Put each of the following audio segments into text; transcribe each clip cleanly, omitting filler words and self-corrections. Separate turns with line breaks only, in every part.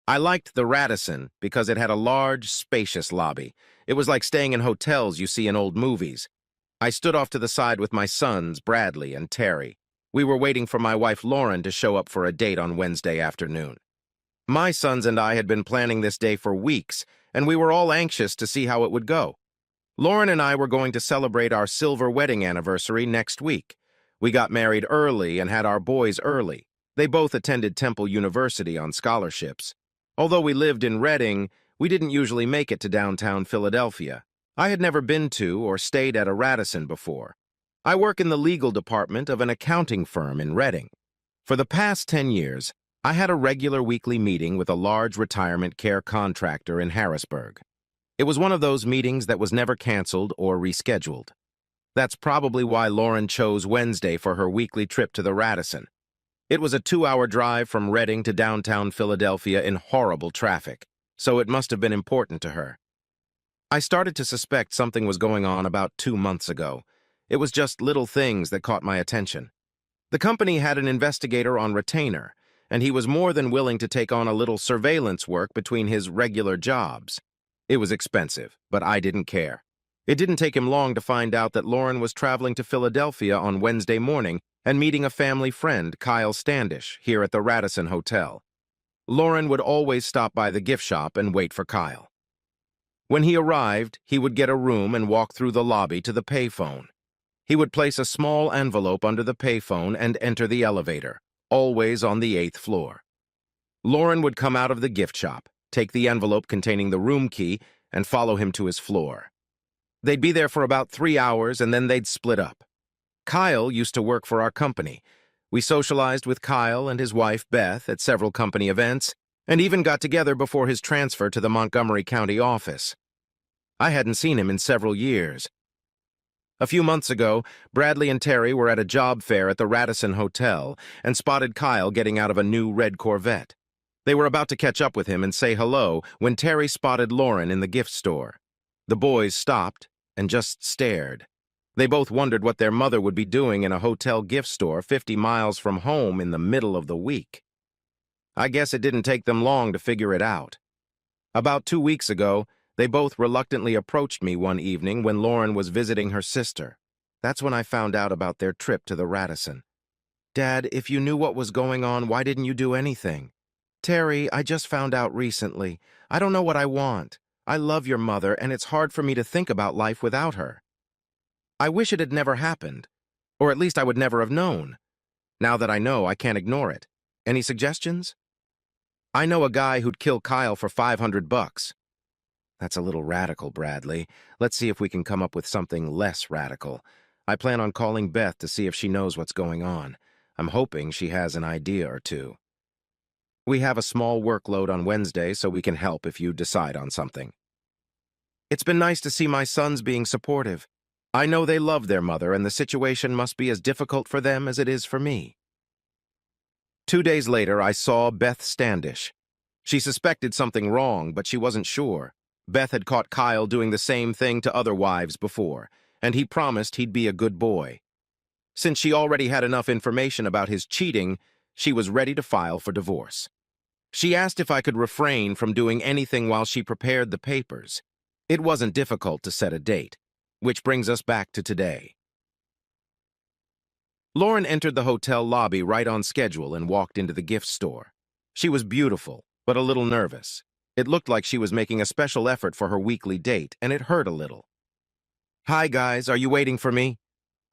I liked the Radisson because it had a large, spacious lobby. It was like staying in hotels you see in old movies. I stood off to the side with my sons, Bradley and Terry. We were waiting for my wife Lauren to show up for a date on Wednesday afternoon. My sons and I had been planning this day for weeks, and we were all anxious to see how it would go. Lauren and I were going to celebrate our silver wedding anniversary next week. We got married early and had our boys early. They both attended Temple University on scholarships. Although we lived in Reading, we didn't usually make it to downtown Philadelphia. I had never been to or stayed at a Radisson before. I work in the legal department of an accounting firm in Reading. For the past 10 years, I had a regular weekly meeting with a large retirement care contractor in Harrisburg. It was one of those meetings that was never canceled or rescheduled. That's probably why Lauren chose Wednesday for her weekly trip to the Radisson. It was a 2-hour drive from Reading to downtown Philadelphia in horrible traffic, so it must have been important to her. I started to suspect something was going on about 2 months ago. It was just little things that caught my attention. The company had an investigator on retainer, and he was more than willing to take on a little surveillance work between his regular jobs. It was expensive, but I didn't care. It didn't take him long to find out that Lauren was traveling to Philadelphia on Wednesday morning and meeting a family friend, Kyle Standish, here at the Radisson Hotel. Lauren would always stop by the gift shop and wait for Kyle. When he arrived, he would get a room and walk through the lobby to the payphone. He would place a small envelope under the payphone and enter the elevator, always on the 8th floor. Lauren would come out of the gift shop, take the envelope containing the room key, and follow him to his floor. They'd be there for about 3 hours, and then they'd split up. Kyle used to work for our company. We socialized with Kyle and his wife, Beth, at several company events, and even got together before his transfer to the Montgomery County office. I hadn't seen him in several years. A few months ago, Bradley and Terry were at a job fair at the Radisson Hotel and spotted Kyle getting out of a new red Corvette. They were about to catch up with him and say hello when Terry spotted Lauren in the gift store. The boys stopped and just stared. They both wondered what their mother would be doing in a hotel gift store 50 miles from home in the middle of the week. I guess it didn't take them long to figure it out. About 2 weeks ago, they both reluctantly approached me one evening when Lauren was visiting her sister. That's when I found out about their trip to the Radisson. "Dad, if you knew what was going on, why didn't you do anything?" "Terry, I just found out recently. I don't know what I want. I love your mother, and it's hard for me to think about life without her. I wish it had never happened, or at least I would never have known. Now that I know, I can't ignore it. Any suggestions?" "I know a guy who'd kill Kyle for $500. "That's a little radical, Bradley. Let's see if we can come up with something less radical. I plan on calling Beth to see if she knows what's going on. I'm hoping she has an idea or two. We have a small workload on Wednesday, so we can help if you decide on something." "It's been nice to see my sons being supportive. I know they love their mother, and the situation must be as difficult for them as it is for me." 2 days later, I saw Beth Standish. She suspected something wrong, but she wasn't sure. Beth had caught Kyle doing the same thing to other wives before, and he promised he'd be a good boy. Since she already had enough information about his cheating, she was ready to file for divorce. She asked if I could refrain from doing anything while she prepared the papers. It wasn't difficult to set a date, which brings us back to today. Lauren entered the hotel lobby right on schedule and walked into the gift store. She was beautiful, but a little nervous. It looked like she was making a special effort for her weekly date, and it hurt a little. "Hi, guys, are you waiting for me?"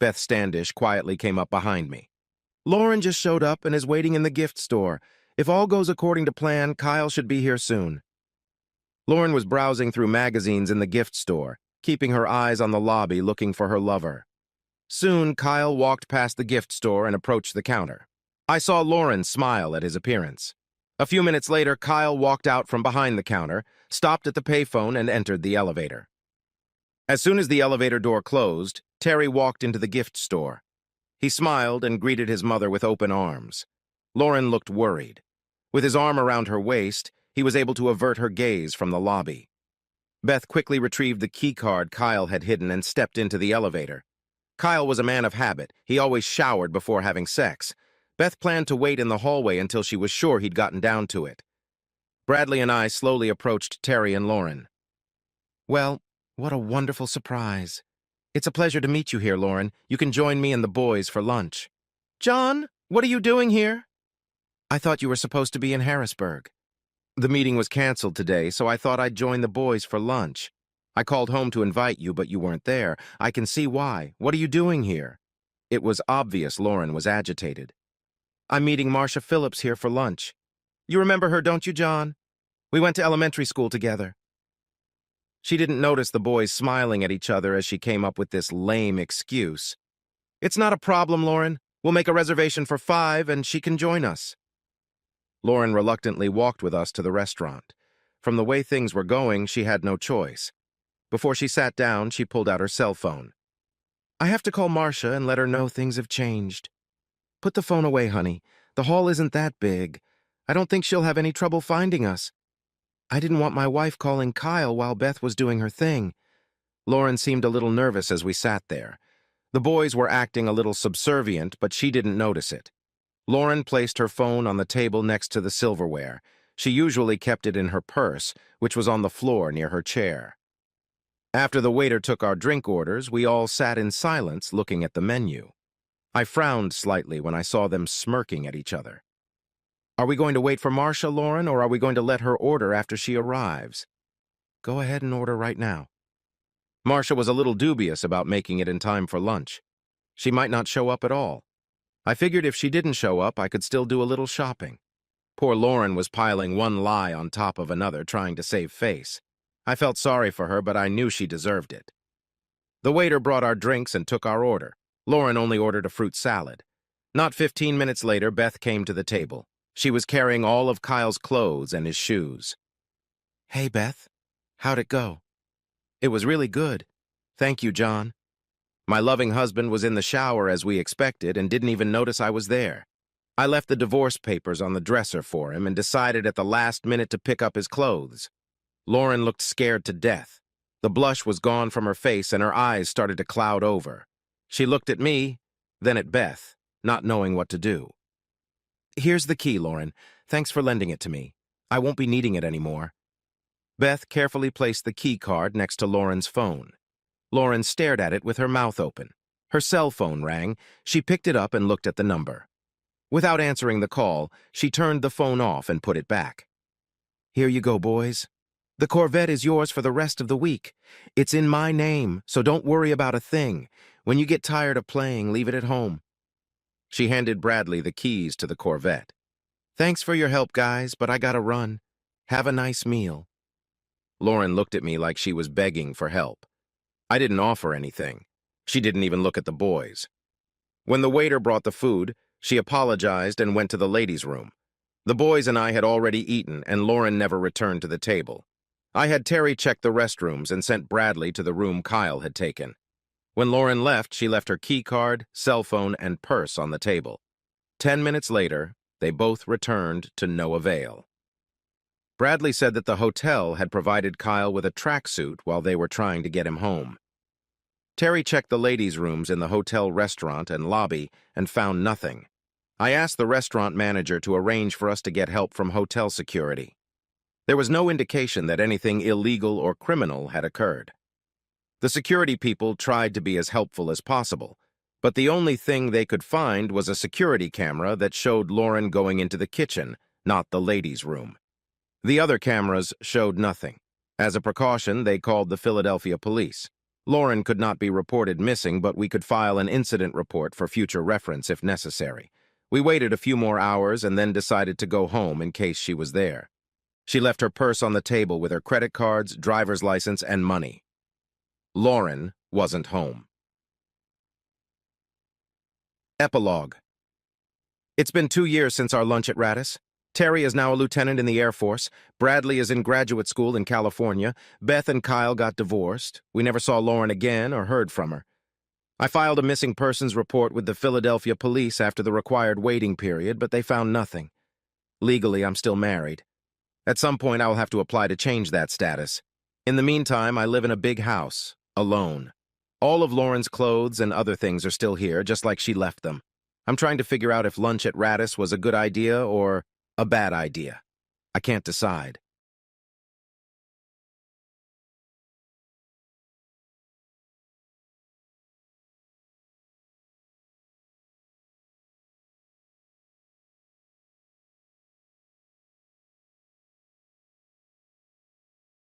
Beth Standish quietly came up behind me. "Lauren just showed up and is waiting in the gift store. If all goes according to plan, Kyle should be here soon." Lauren was browsing through magazines in the gift store, keeping her eyes on the lobby looking for her lover. Soon, Kyle walked past the gift store and approached the counter. I saw Lauren smile at his appearance. A few minutes later, Kyle walked out from behind the counter, stopped at the payphone, and entered the elevator. As soon as the elevator door closed, Terry walked into the gift store. He smiled and greeted his mother with open arms. Lauren looked worried. With his arm around her waist, he was able to avert her gaze from the lobby. Beth quickly retrieved the keycard Kyle had hidden and stepped into the elevator. Kyle was a man of habit. He always showered before having sex. Beth planned to wait in the hallway until she was sure he'd gotten down to it. Bradley and I slowly approached Terry and Lauren. Well, what a wonderful surprise. It's a pleasure to meet you here, Lauren. You can join me and the boys for lunch. John, what are you doing here? I thought you were supposed to be in Harrisburg. The meeting was canceled today, so I thought I'd join the boys for lunch. I called home to invite you, but you weren't there. I can see why. What are you doing here? It was obvious Lauren was agitated. I'm meeting Marcia Phillips here for lunch. You remember her, don't you, John? We went to elementary school together. She didn't notice the boys smiling at each other as she came up with this lame excuse. It's not a problem, Lauren. We'll make a reservation for 5 and she can join us. Lauren reluctantly walked with us to the restaurant. From the way things were going, she had no choice. Before she sat down, she pulled out her cell phone. I have to call Marcia and let her know things have changed. Put the phone away, honey. The hall isn't that big. I don't think she'll have any trouble finding us. I didn't want my wife calling Kyle while Beth was doing her thing. Lauren seemed a little nervous as we sat there. The boys were acting a little subservient, but she didn't notice it. Lauren placed her phone on the table next to the silverware. She usually kept it in her purse, which was on the floor near her chair. After the waiter took our drink orders, we all sat in silence looking at the menu. I frowned slightly when I saw them smirking at each other. Are we going to wait for Marcia, Lauren, or are we going to let her order after she arrives? Go ahead and order right now. Marcia was a little dubious about making it in time for lunch. She might not show up at all. I figured if she didn't show up, I could still do a little shopping. Poor Lauren was piling one lie on top of another, trying to save face. I felt sorry for her, but I knew she deserved it. The waiter brought our drinks and took our order. Lauren only ordered a fruit salad. Not 15 minutes later, Beth came to the table. She was carrying all of Kyle's clothes and his shoes. Hey, Beth. How'd it go? It was really good. Thank you, John. My loving husband was in the shower as we expected and didn't even notice I was there. I left the divorce papers on the dresser for him and decided at the last minute to pick up his clothes. Lauren looked scared to death. The blush was gone from her face and her eyes started to cloud over. She looked at me, then at Beth, not knowing what to do. Here's the key, Lauren. Thanks for lending it to me. I won't be needing it anymore. Beth carefully placed the key card next to Lauren's phone. Lauren stared at it with her mouth open. Her cell phone rang. She picked it up and looked at the number. Without answering the call, she turned the phone off and put it back. Here you go, boys. The Corvette is yours for the rest of the week. It's in my name, so don't worry about a thing. When you get tired of playing, leave it at home. She handed Bradley the keys to the Corvette. Thanks for your help, guys, but I gotta run. Have a nice meal. Lauren looked at me like she was begging for help. I didn't offer anything. She didn't even look at the boys. When the waiter brought the food, she apologized and went to the ladies' room. The boys and I had already eaten, and Lauren never returned to the table. I had Terry check the restrooms and sent Bradley to the room Kyle had taken. When Lauren left, she left her key card, cell phone, and purse on the table. 10 minutes later, they both returned to no avail. Bradley said that the hotel had provided Kyle with a tracksuit while they were trying to get him home. Terry checked the ladies' rooms in the hotel restaurant and lobby and found nothing. I asked the restaurant manager to arrange for us to get help from hotel security. There was no indication that anything illegal or criminal had occurred. The security people tried to be as helpful as possible, but the only thing they could find was a security camera that showed Lauren going into the kitchen, not the ladies' room. The other cameras showed nothing. As a precaution, they called the Philadelphia police. Lauren could not be reported missing, but we could file an incident report for future reference if necessary. We waited a few more hours and then decided to go home in case she was there. She left her purse on the table with her credit cards, driver's license, and money. Lauren wasn't home. Epilogue. It's been 2 years since our lunch at Radis. Terry is now a lieutenant in the Air Force. Bradley is in graduate school in California. Beth and Kyle got divorced. We never saw Lauren again or heard from her. I filed a missing persons report with the Philadelphia police after the required waiting period, but they found nothing. Legally, I'm still married. At some point, I will have to apply to change that status. In the meantime, I live in a big house, alone. All of Lauren's clothes and other things are still here, just like she left them. I'm trying to figure out if lunch at Radis was a good idea or a bad idea. I can't decide.